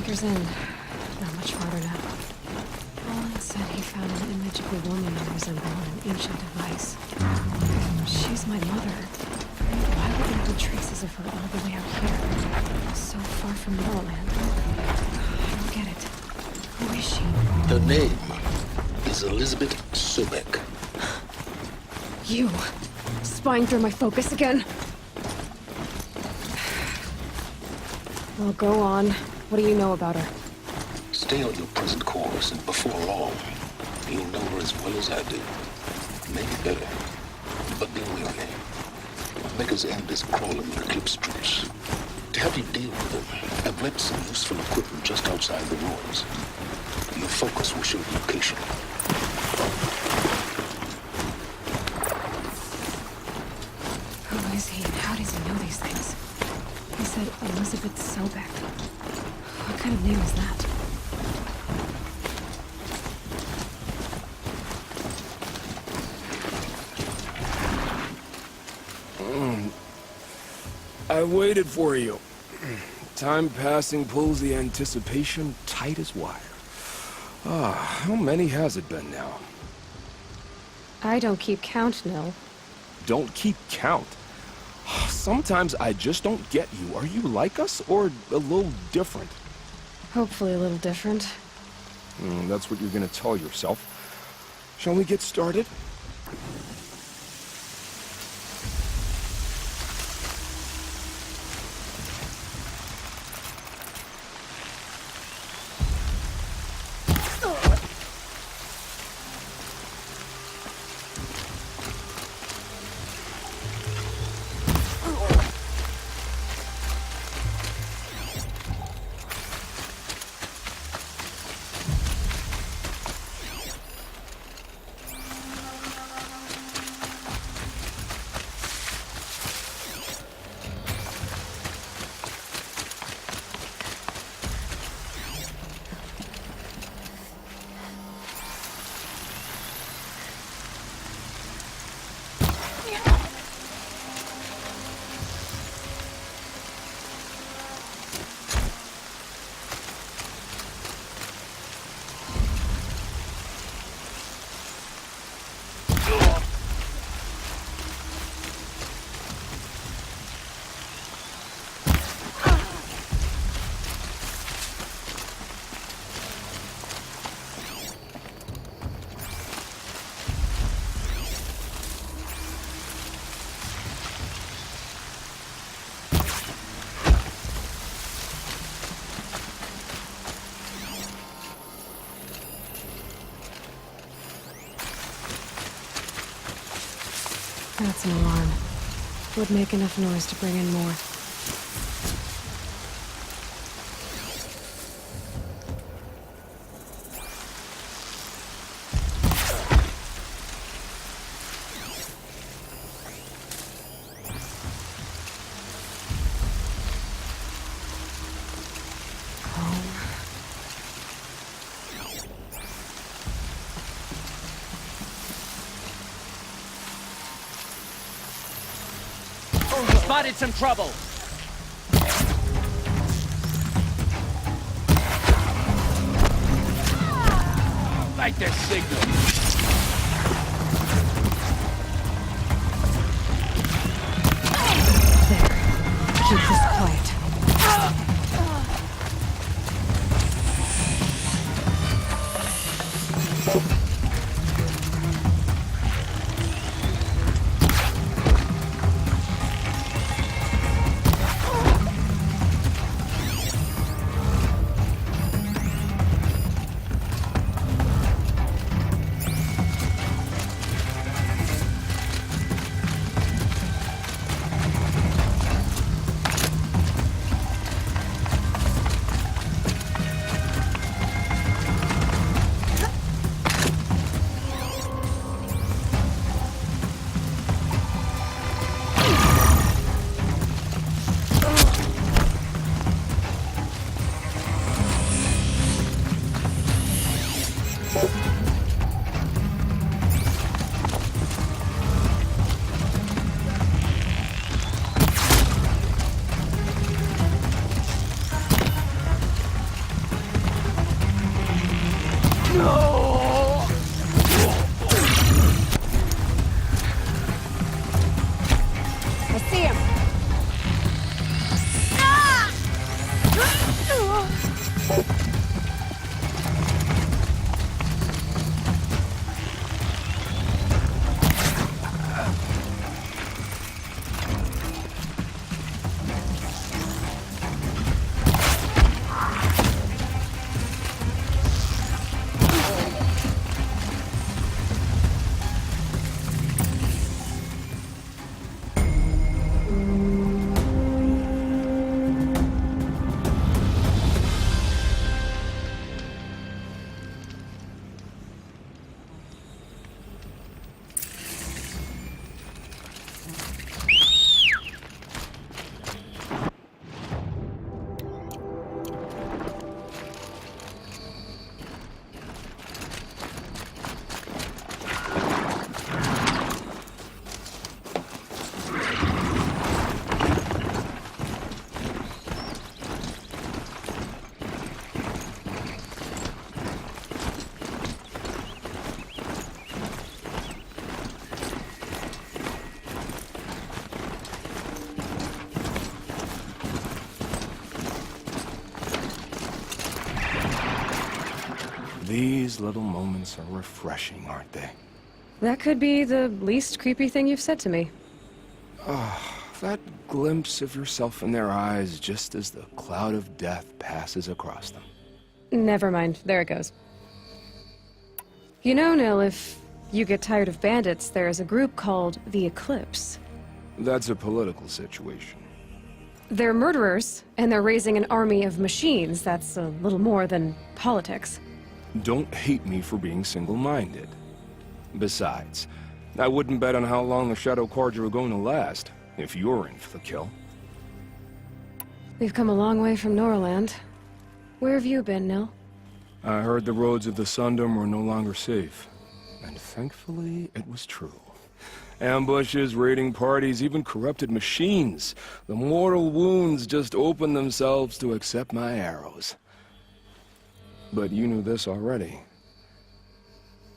Chapter's in. Not much farther now. Roland said he found an image of a woman resembling an ancient device. She's my mother. Why would there be traces of her all the way out here? So far from Norland. I don't get it. Who is she? Her name is Elizabeth Sobek. You! Spying through my focus again? Well, go on. What do you know about her? Stay on your present course, and before long, you'll know her as well as I do. Maybe better. But be wary. Beggars End is crawling with Eclipse troops. To help you deal with them, I've left some useful equipment just outside the ruins. Your focus will show the location. Who is he, and how does he know these things? He said Elizabeth Sobek. What kind of name is that? I waited for you. Time passing pulls the anticipation tight as wire. How many has it been now? I don't keep count, Nil. Don't keep count. Sometimes I just don't get you. Are you like us, or a little different? Hopefully a little different. That's what you're gonna tell yourself. Shall we get started? That's an alarm. Would make enough noise to bring in more. Spotted some trouble. Like their signal. There. Keep this quiet. These little moments are refreshing, aren't they? That could be the least creepy thing you've said to me. That glimpse of yourself in their eyes just as the cloud of death passes across them. Never mind. There it goes. You know, Nil, if you get tired of bandits, there is a group called the Eclipse. That's a political situation. They're murderers, and they're raising an army of machines. That's a little more than politics. Don't hate me for being single-minded. Besides, I wouldn't bet on how long the Shadow Cards are going to last, if you're in for the kill. We've come a long way from Norland. Where have you been, Nil? I heard the roads of the Sundom were no longer safe. And thankfully, it was true. Ambushes, raiding parties, even corrupted machines. The mortal wounds just opened themselves to accept my arrows. But you knew this already.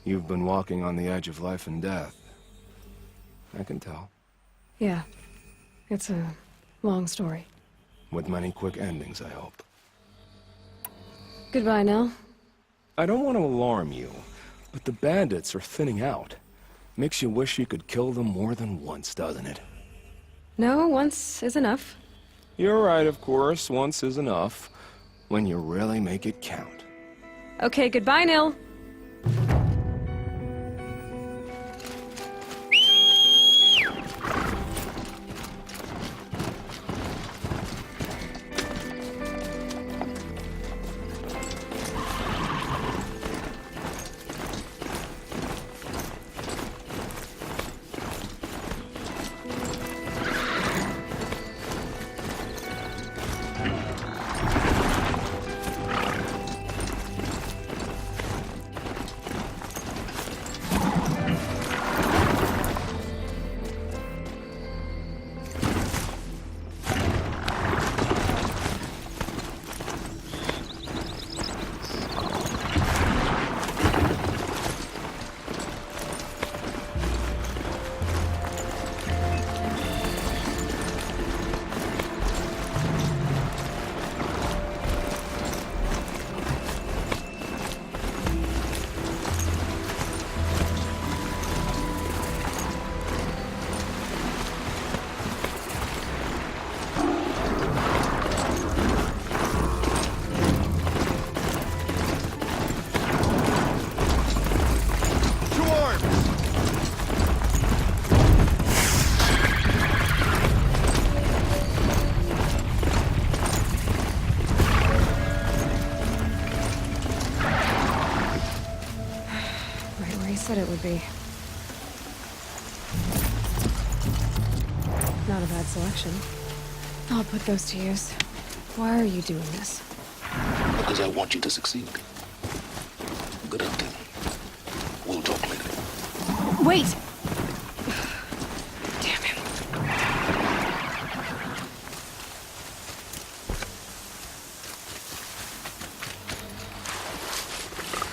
You've been walking on the edge of life and death. I can tell. Yeah. It's a long story. With many quick endings, I hope. Goodbye, Nil. I don't want to alarm you, but the bandits are thinning out. Makes you wish you could kill them more than once, doesn't it? No, once is enough. You're right, of course. Once is enough. When you really make it count. Okay, goodbye, Nil. Said it would be. Not a bad selection. I'll put those to use. Why are you doing this? Because I want you to succeed. Good hunting. We'll talk later. Wait! Damn him.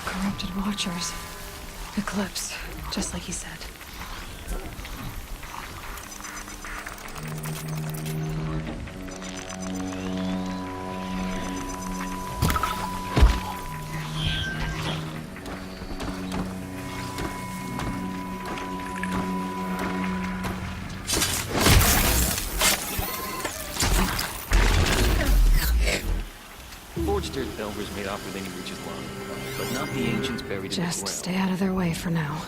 Corrupted watchers. Eclipse, just like he said. Forgester's bell was made off with any reaches long, but not the ancients buried in the Just ground. stay out of their way for now.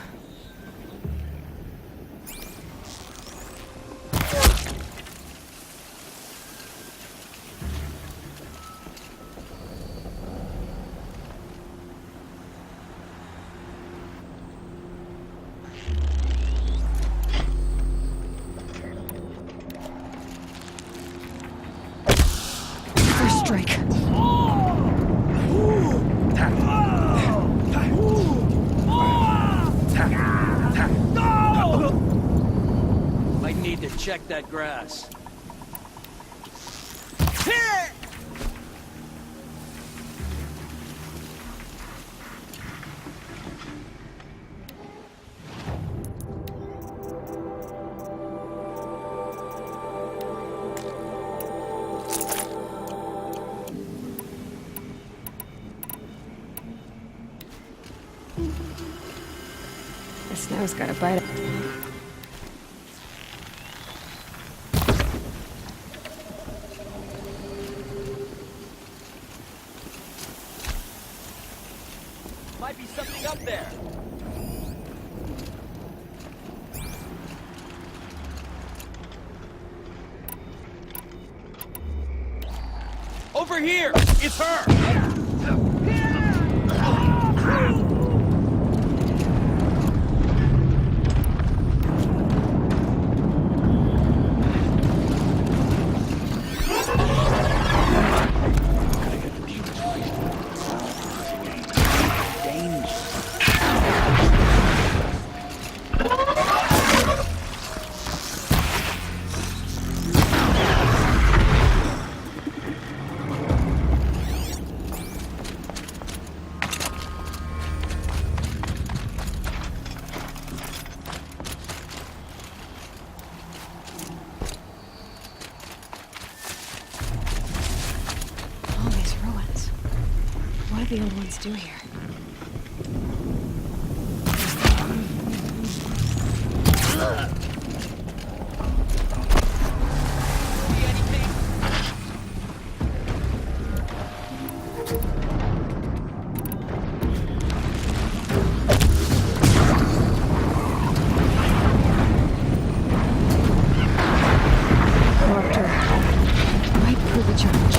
First strike. Might need to check that grass. Joe's got a bite. Might be something up there. Over here! It's her! All these ruins. What do the old ones do here? See anything? Corruptor. Might prove a challenge.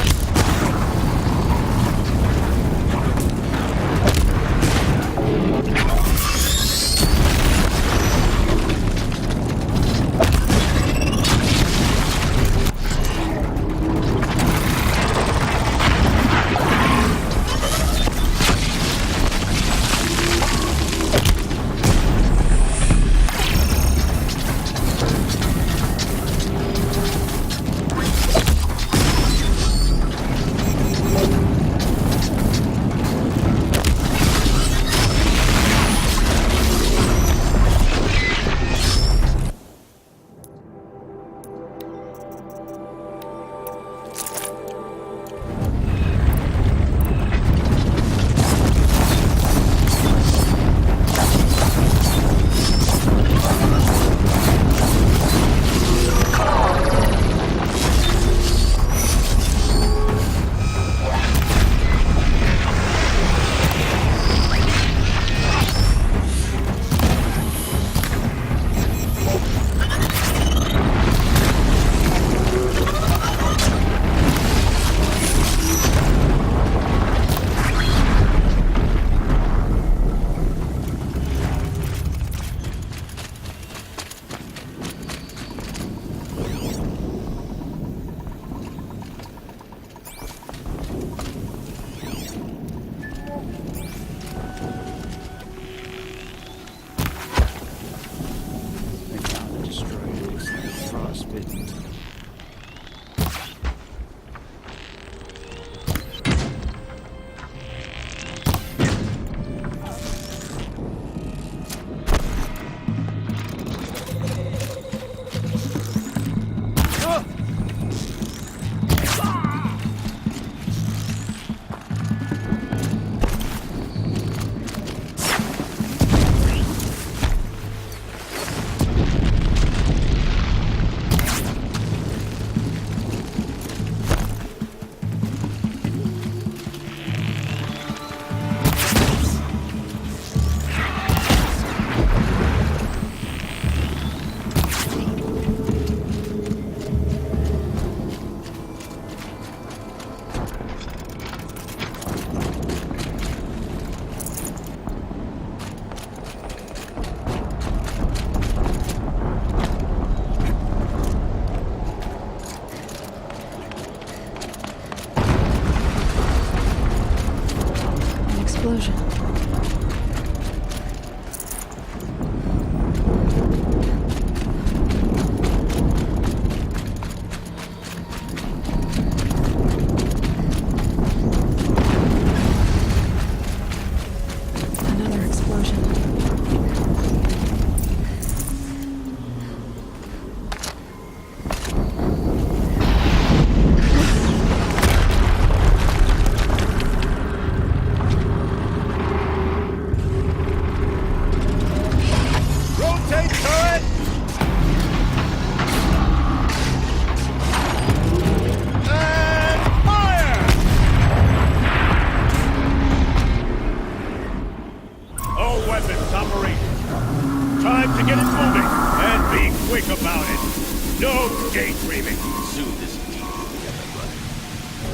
No daydreaming. Soon this deep together, but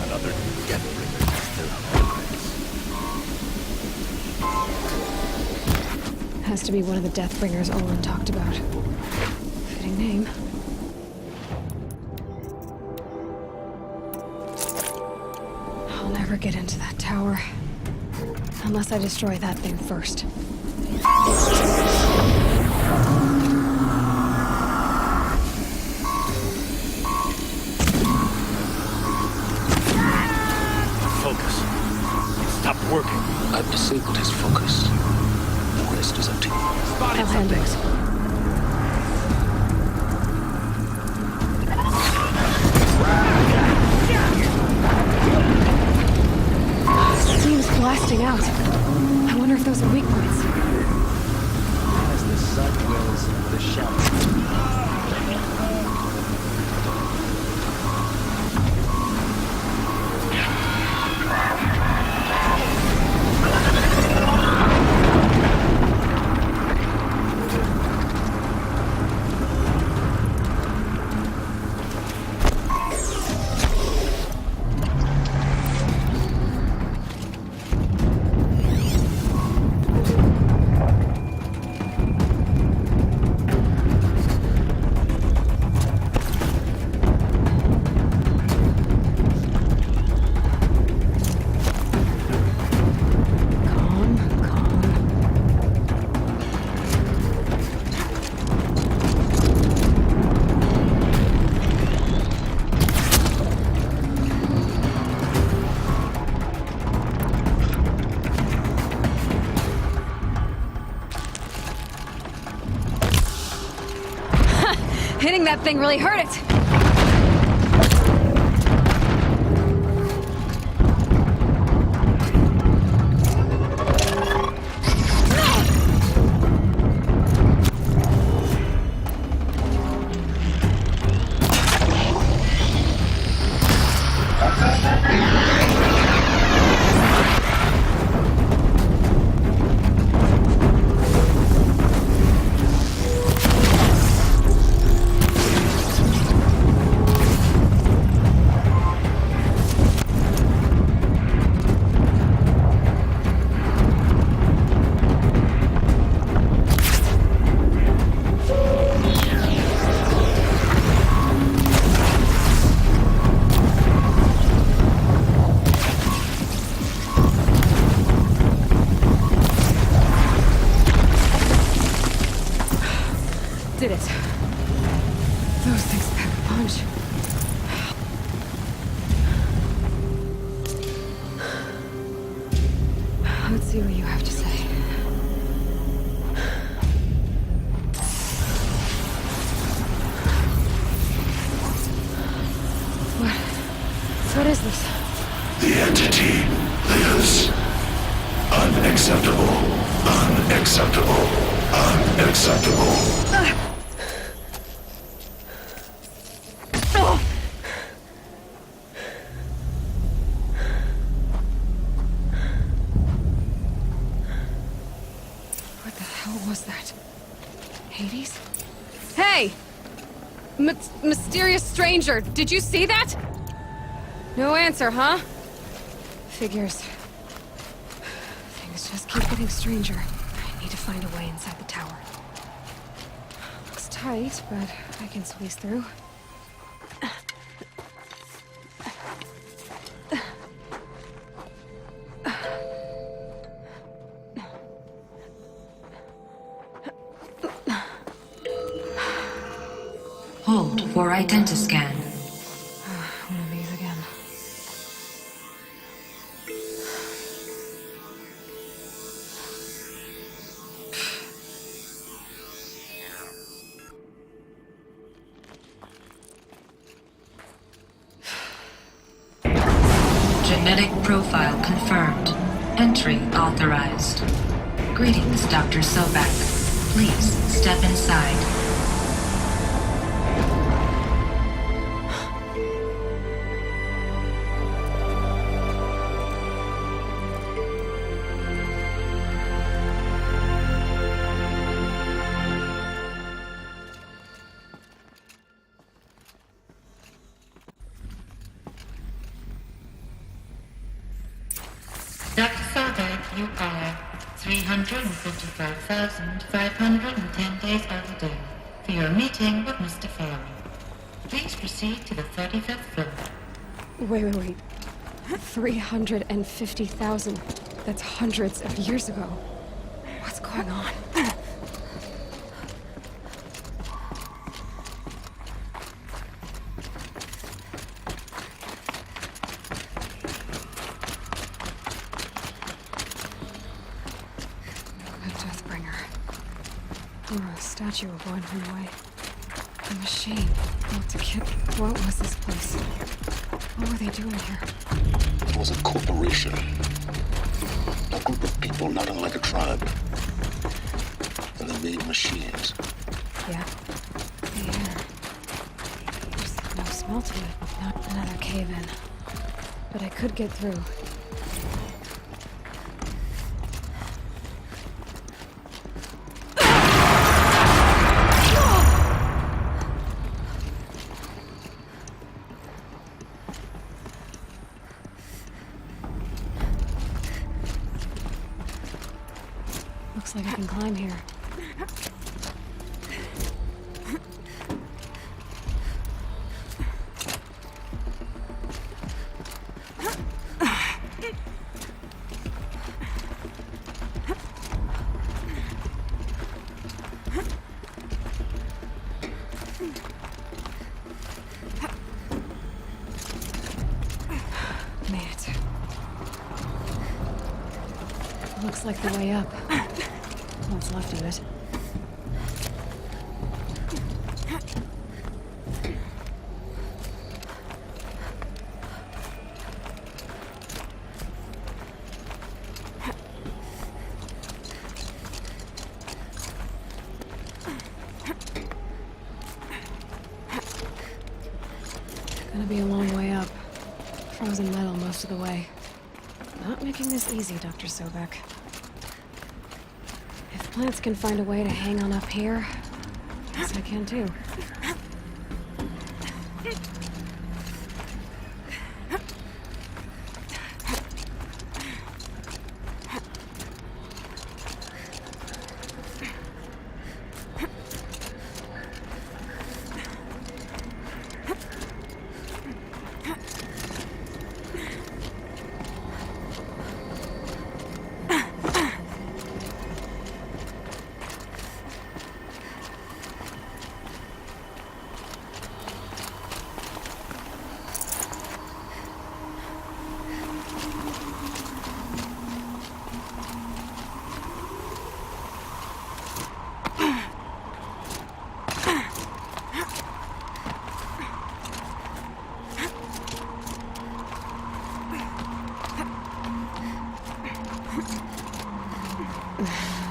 another Deathbringer still on. Has to be one of the Deathbringers Olin talked about. Fitting name. I'll never get into that tower. Unless I destroy that thing first. Focus. It stopped working. I've disabled his focus. The rest is up to you. I'll handle it. Steam's blasting out. I wonder if those are weak points. As the sun wills, the shadow. Hitting that thing really hurt it! Did it. Those things pack a punch. Let's see what you have to say. What is this? The entity lives. Unacceptable. Unacceptable. Unacceptable. What the hell was that? Hades? Hey! Mysterious stranger, did you see that? No answer, huh? Figures. Things just keep getting stranger. I need to find a way inside the tower. Looks tight, but I can squeeze through. Hold for identiscan. One of these again. Genetic profile confirmed. Entry authorized. Greetings, Dr. Sobek. Please step inside. 355,510 days overdue for your meeting with Mr. Farrell. Please proceed to the 35th floor. Wait. 350,000. That's hundreds of years ago. What's going on? A Deathbringer. Or a statue of one in a way. A machine built to kill. What was this place? What were they doing here? It was a corporation. A group of people not unlike a tribe. And they made machines. Yeah. The air. There's no smell to it. Not another cave-in. But I could get through. Looks like I can climb here. Made it. Looks like the way up. What's left of it. Gonna be a long way up. Frozen metal most of the way. Not making this easy, Dr. Sobek. If plants can find a way to hang on up here, guess I can too.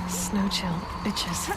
Snow chill itches.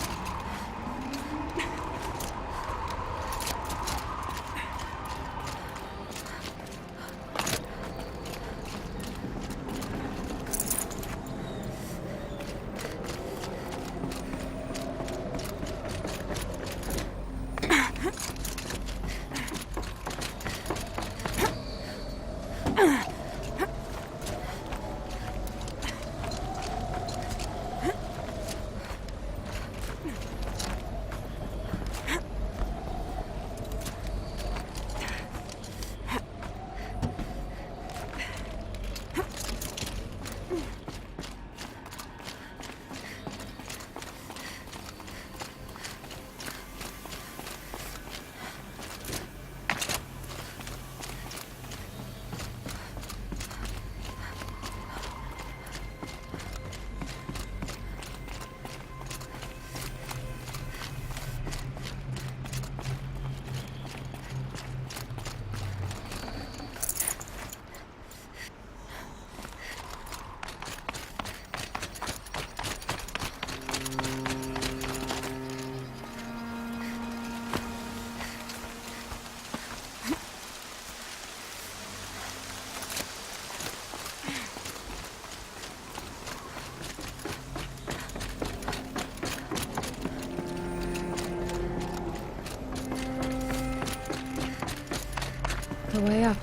The way up.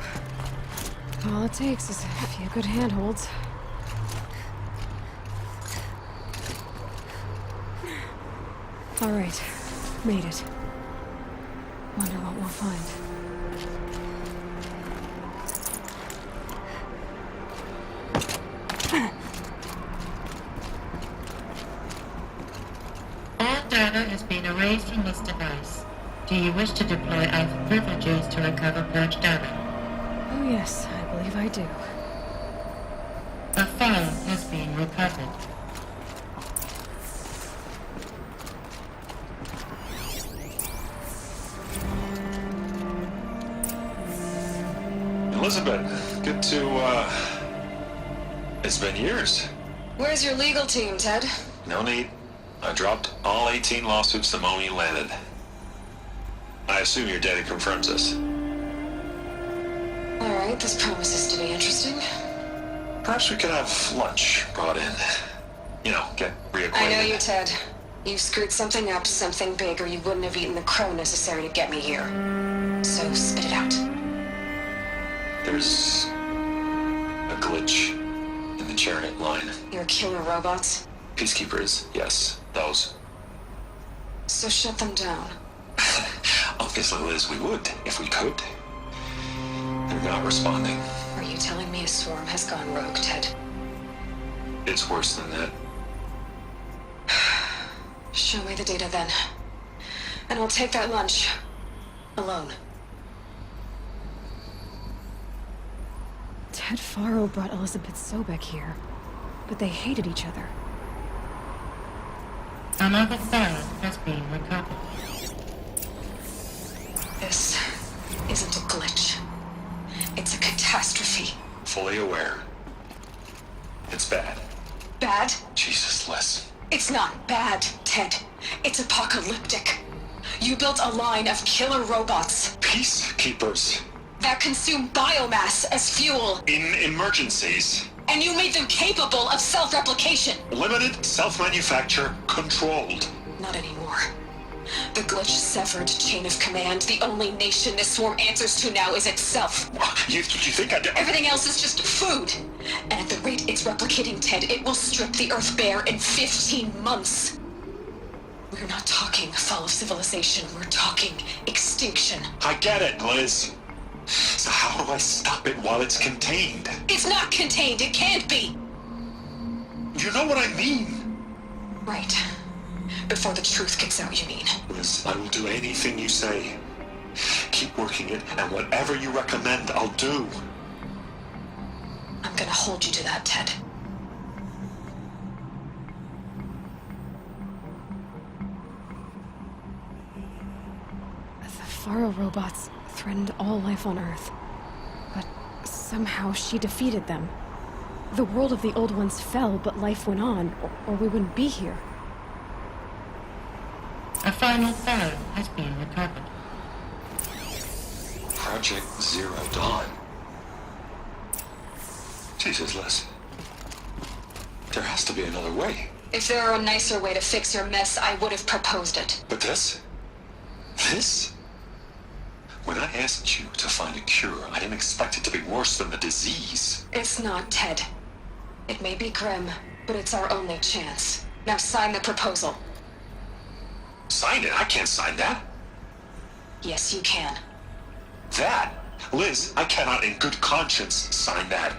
All it takes is a few good handholds. All right, made it. Wonder what we'll find. All data has been erased from this device. Do you wish to deploy Alpha privileges to recover purged data? Oh yes, I believe I do. A file has been recovered. Elizabeth, good to, it's been years. Where's your legal team, Ted? No need. I dropped all 18 lawsuits the moment you landed. I assume your data confirms this. Alright, this promises to be interesting. Perhaps we could have lunch brought in. You know, get reacquainted. I know you, Ted. You screwed something up, something big, or you wouldn't have eaten the crow necessary to get me here. So spit it out. There's a glitch in the chariot line. Your killer robots? Peacekeepers, yes, those. So shut them down. Obviously, Liz, we would, if we could. They're not responding. Are you telling me a swarm has gone rogue, Ted? It's worse than that. Show me the data then. And I'll take that lunch. Alone. Ted Faro brought Elizabeth Sobek here, but they hated each other. Another file has been recovered. This isn't a glitch. It's a catastrophe. Fully aware. It's bad. Bad? Jesus, Liz. It's not bad, Ted. It's apocalyptic. You built a line of killer robots Peacekeepers. that consume biomass as fuel, In emergencies. and you made them capable of self-replication. Limited, self-manufacture, controlled. Not anymore. The glitch severed chain of command. The only nation this swarm answers to now is itself. You think I did? Everything else is just food. And at the rate it's replicating, Ted, it will strip the Earth bare in 15 months. We're not talking fall of civilization. We're talking extinction. I get it, Liz. So how do I stop it while it's contained? It's not contained. It can't be. You know what I mean. Right. Before the truth gets out, you mean? Liz, I will do anything you say. Keep working it, and whatever you recommend, I'll do. I'm gonna hold you to that, Ted. The Faro robots threatened all life on Earth, but somehow she defeated them. The world of the old ones fell, but life went on, or we wouldn't be here. A final file has been recovered. Project Zero Dawn. Jesus, Liz. There has to be another way. If there were a nicer way to fix your mess, I would have proposed it. But this? This? When I asked you to find a cure, I didn't expect it to be worse than the disease. It's not, Ted. It may be grim, but it's our only chance. Now sign the proposal. Sign it? I can't sign that. Yes, you can. That? Liz, I cannot in good conscience sign that.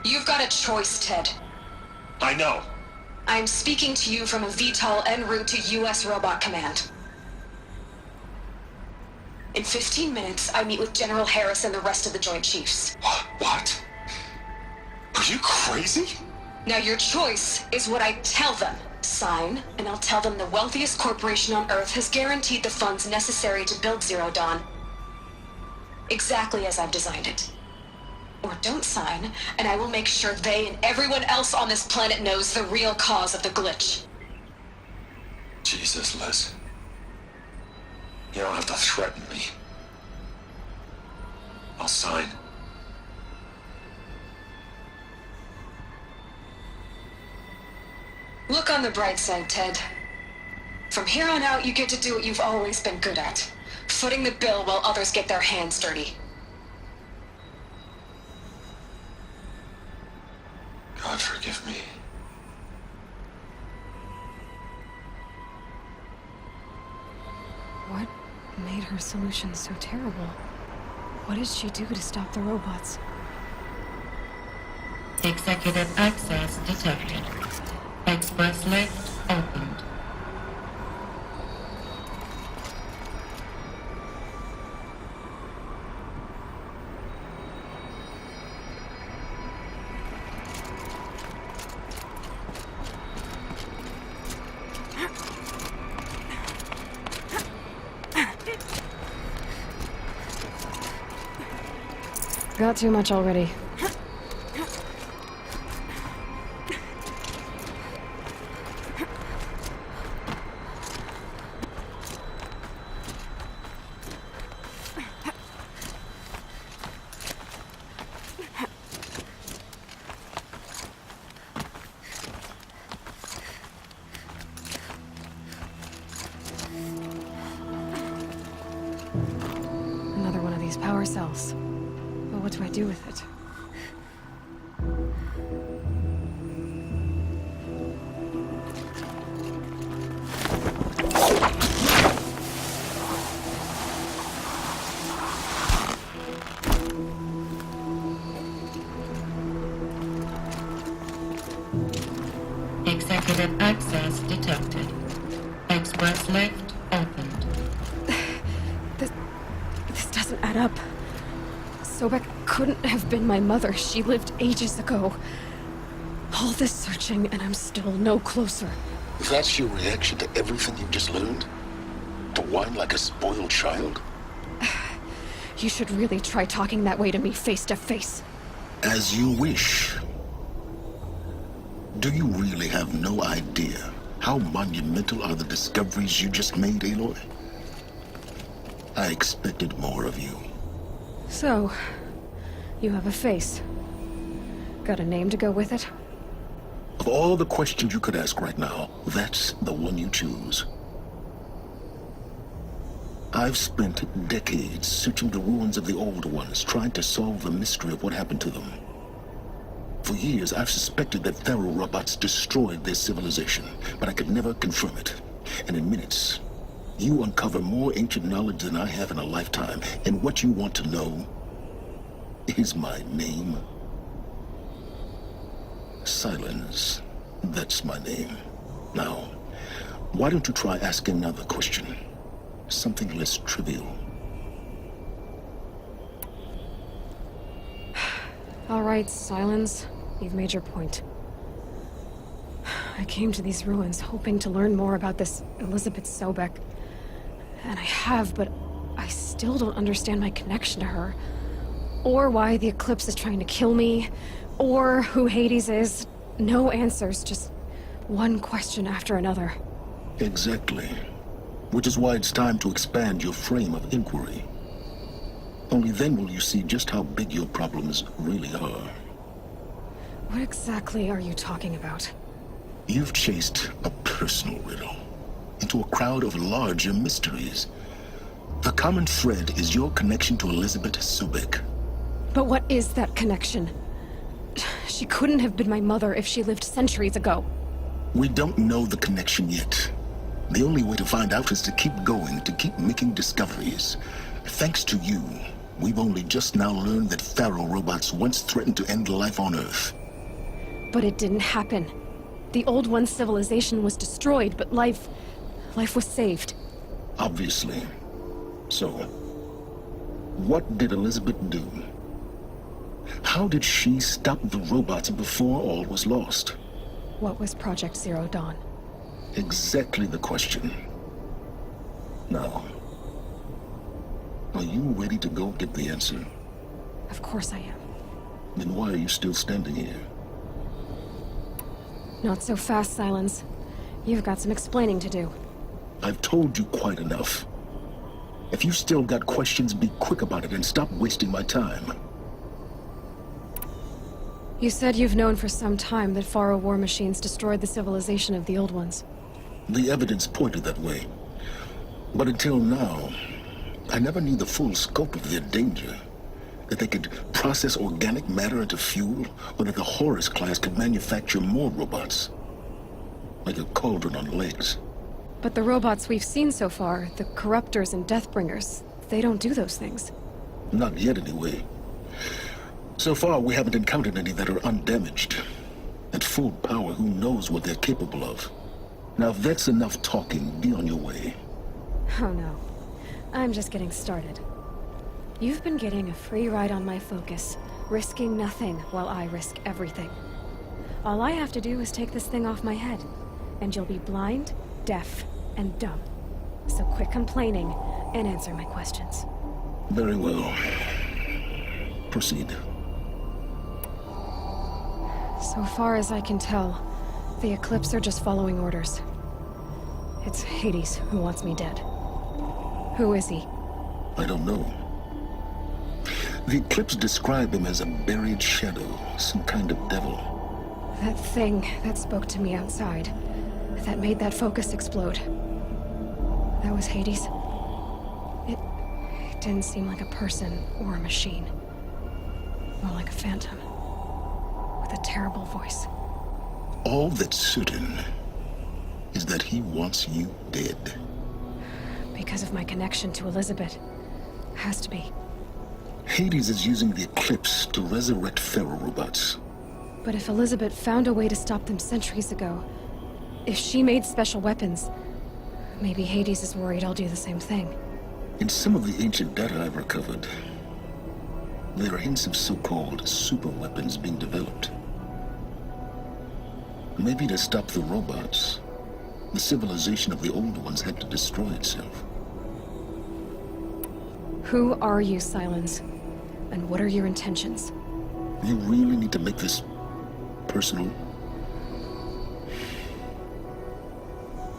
You've got a choice, Ted. I know. I'm speaking to you from a VTOL en route to U.S. Robot Command. In 15 minutes, I meet with General Harris and the rest of the Joint Chiefs. What? Are you crazy? Now your choice is what I tell them. Sign, and I'll tell them the wealthiest corporation on Earth has guaranteed the funds necessary to build Zero Dawn. Exactly as I've designed it. Or don't sign, and I will make sure they and everyone else on this planet knows the real cause of the glitch. Jesus, Liz. You don't have to threaten me. I'll sign. Look on the bright side, Ted. From here on out, you get to do what you've always been good at. Footing the bill while others get their hands dirty. God forgive me. made her solution so terrible? What did she do to stop the robots? Executive access detected. Express lift opened. Got too much already. Another one of these power cells. But what do I do with it? Executive access detected. Express lift opened. This doesn't add up. Sobek couldn't have been my mother. She lived ages ago. All this searching, and I'm still no closer. That's your reaction to everything you've just learned? To whine like a spoiled child? You should really try talking that way to me face to face. As you wish. Do you really have no idea how monumental are the discoveries you just made, Aloy? I expected more of you. So, you have a face. Got a name to go with it? Of all the questions you could ask right now, that's the one you choose. I've spent decades searching the ruins of the old ones, trying to solve the mystery of what happened to them. For years, I've suspected that Pharaoh robots destroyed their civilization, but I could never confirm it. And in minutes, you uncover more ancient knowledge than I have in a lifetime, and what you want to know is my name. Silence. That's my name. Now, why don't you try asking another question? Something less trivial. All right, Silence. You've made your point. I came to these ruins hoping to learn more about this Elizabeth Sobek. And I have, but I still don't understand my connection to her. Or why the Eclipse is trying to kill me. Or who Hades is. No answers, just one question after another. Exactly. Which is why it's time to expand your frame of inquiry. Only then will you see just how big your problems really are. What exactly are you talking about? You've chased a personal riddle into a crowd of larger mysteries. The common thread is your connection to Elizabeth Sobek. But what is that connection? She couldn't have been my mother if she lived centuries ago. We don't know the connection yet. The only way to find out is to keep going, to keep making discoveries. Thanks to you, we've only just now learned that Pharaoh robots once threatened to end life on Earth. But it didn't happen. The Old One's civilization was destroyed, but life was saved. Obviously. So, what did Elizabeth do? How did she stop the robots before all was lost? What was Project Zero Dawn? Exactly the question. Now, are you ready to go get the answer? Of course I am. Then why are you still standing here? Not so fast, Silence. You've got some explaining to do. I've told you quite enough. If you've still got questions, be quick about it and stop wasting my time. You said you've known for some time that Pharaoh war machines destroyed the civilization of the Old Ones. The evidence pointed that way. But until now, I never knew the full scope of their danger. That they could process organic matter into fuel, or that the Horus class could manufacture more robots. Like a cauldron on legs. But the robots we've seen so far, the Corruptors and Deathbringers, they don't do those things. Not yet, anyway. So far, we haven't encountered any that are undamaged. At full power, who knows what they're capable of? Now, if that's enough talking, be on your way. Oh no. I'm just getting started. You've been getting a free ride on my focus, risking nothing while I risk everything. All I have to do is take this thing off my head, and you'll be blind, deaf, and dumb. So quit complaining and answer my questions. Very well. Proceed. So far as I can tell, the Eclipse are just following orders. It's Hades who wants me dead. Who is he? I don't know. The Eclipse described him as a buried shadow, some kind of devil. That thing that spoke to me outside, that made that focus explode. That was Hades. It didn't seem like a person or a machine. More like a phantom. With a terrible voice. All that's certain is that he wants you dead. Because of my connection to Elizabeth. Has to be. Hades is using the Eclipse to resurrect Pharaoh robots. But if Elizabeth found a way to stop them centuries ago, if she made special weapons, maybe Hades is worried I'll do the same thing. In some of the ancient data I've recovered, there are hints of so-called super weapons being developed. Maybe to stop the robots, the civilization of the old ones had to destroy itself. Who are you, Silence? And what are your intentions? You really need to make this personal?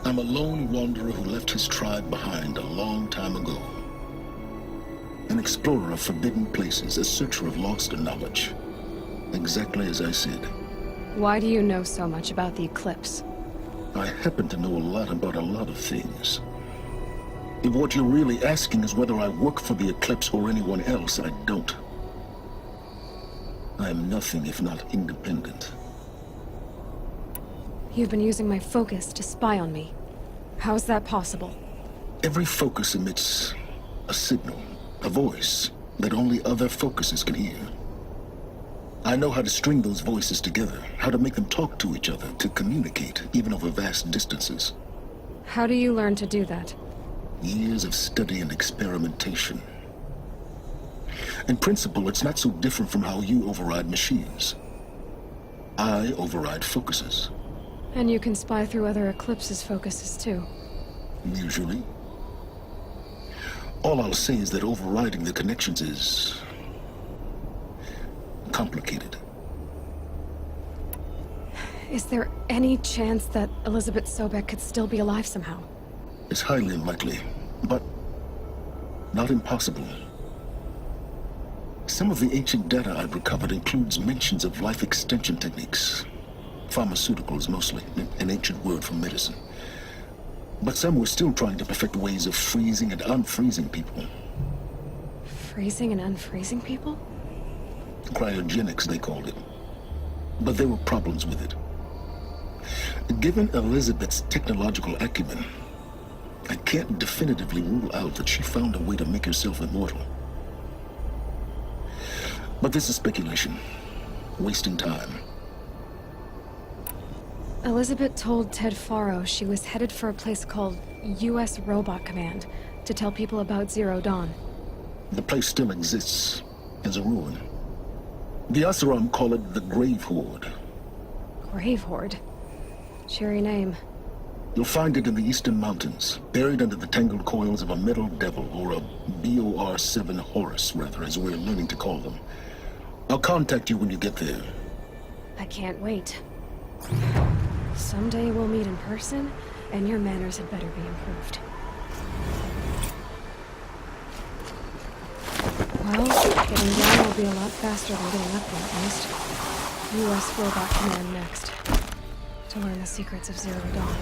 I'm a lone wanderer who left his tribe behind a long time ago. An explorer of forbidden places, a searcher of lost knowledge. Exactly as I said. Why do you know so much about the Eclipse? I happen to know a lot about a lot of things. If what you're really asking is whether I work for the Eclipse or anyone else, I don't. I am nothing if not independent. You've been using my focus to spy on me. How's that possible? Every focus emits a signal, a voice that only other focuses can hear. I know how to string those voices together, how to make them talk to each other, to communicate, even over vast distances. How do you learn to do that? Years of study and experimentation. In principle, it's not so different from how you override machines. I override focuses. And you can spy through other Eclipse's focuses too. Usually. All I'll say is that overriding the connections is complicated. Is there any chance that Elizabeth Sobek could still be alive somehow? It's highly unlikely, but not impossible. Some of the ancient data I've recovered includes mentions of life extension techniques. Pharmaceuticals, mostly, an ancient word for medicine. But some were still trying to perfect ways of freezing and unfreezing people. Freezing and unfreezing people? Cryogenics, they called it. But there were problems with it. Given Elizabeth's technological acumen, I can't definitively rule out that she found a way to make herself immortal. But this is speculation. Wasting time. Elizabeth told Ted Faro she was headed for a place called U.S. Robot Command to tell people about Zero Dawn. The place still exists as a ruin. The Asuram call it the Grave Horde. Grave Horde? Cheery name. You'll find it in the Eastern Mountains, buried under the tangled coils of a metal devil, or a BOR-7 Horus, rather, as we're learning to call them. I'll contact you when you get there. I can't wait. Someday we'll meet in person, and your manners had better be improved. Well, getting down will be a lot faster than getting up there, at least. U.S. Robot Command next. To learn the secrets of Zero Dawn.